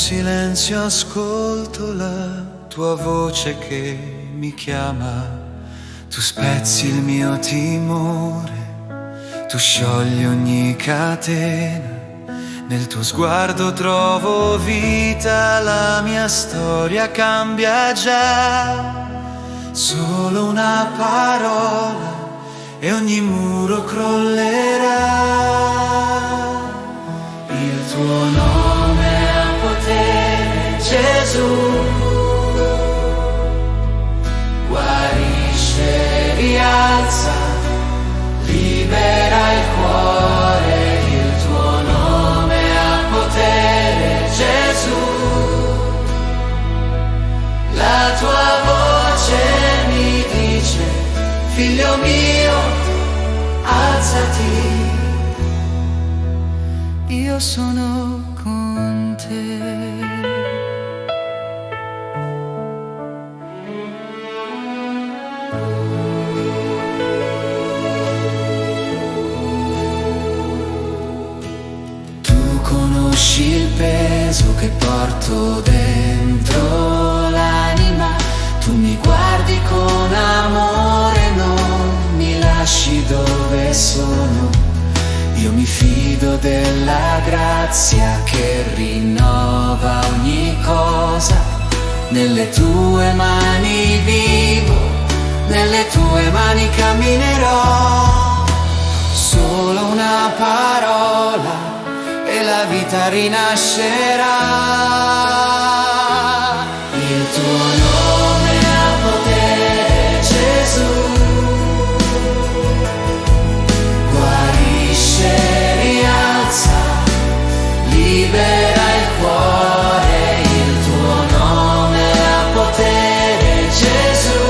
silenzio ascolto la tua voce che mi chiama. Tu spezzi il mio timore, tu sciogli ogni catena. Nel tuo sguardo trovo vita, la mia storia cambia già. Solo una parola e ogni muro crollerà. Il tuo nome ha potere, Gesù. Guarisce, rialza, libera il cuore. Il tuo nome ha potere, Gesù. La tua voce mi dice, figlio mio, alzati. Io sono con te. Tu conosci il peso che porto dentro l'anima. Tu mi guardi con amore, non mi lasci dove sono. Io mi fido della grazia che rinnova ogni cosa. Nelle tue mani vivo, nelle tue mani camminerò. Solo una parola e la vita rinascerà. Il tuo nome ha potere, Gesù. Rialza, libera il cuore, il tuo nome ha potere, Gesù.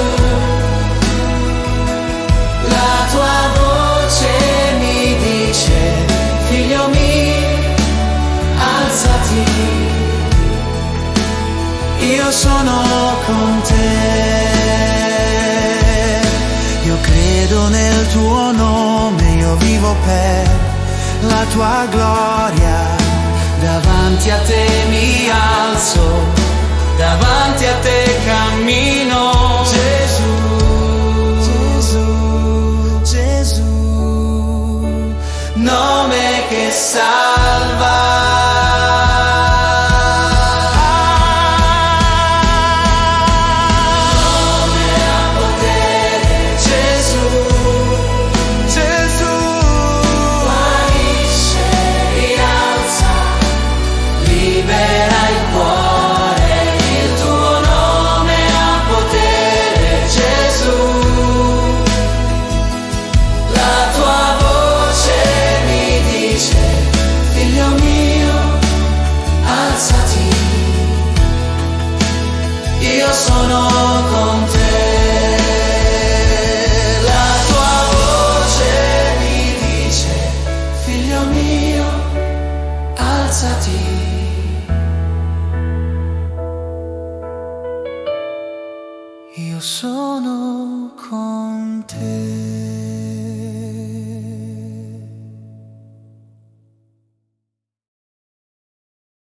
La tua voce mi dice, figlio mio, alzati. Io sono con te. Io credo nel tuo nome, io vivo per la tua gloria. Davanti a te mi alzo, davanti a te cammino. Gesù, Gesù, Gesù, nome che salva. Io sono con te. La tua voce mi dice, figlio mio, alzati. Io sono con te.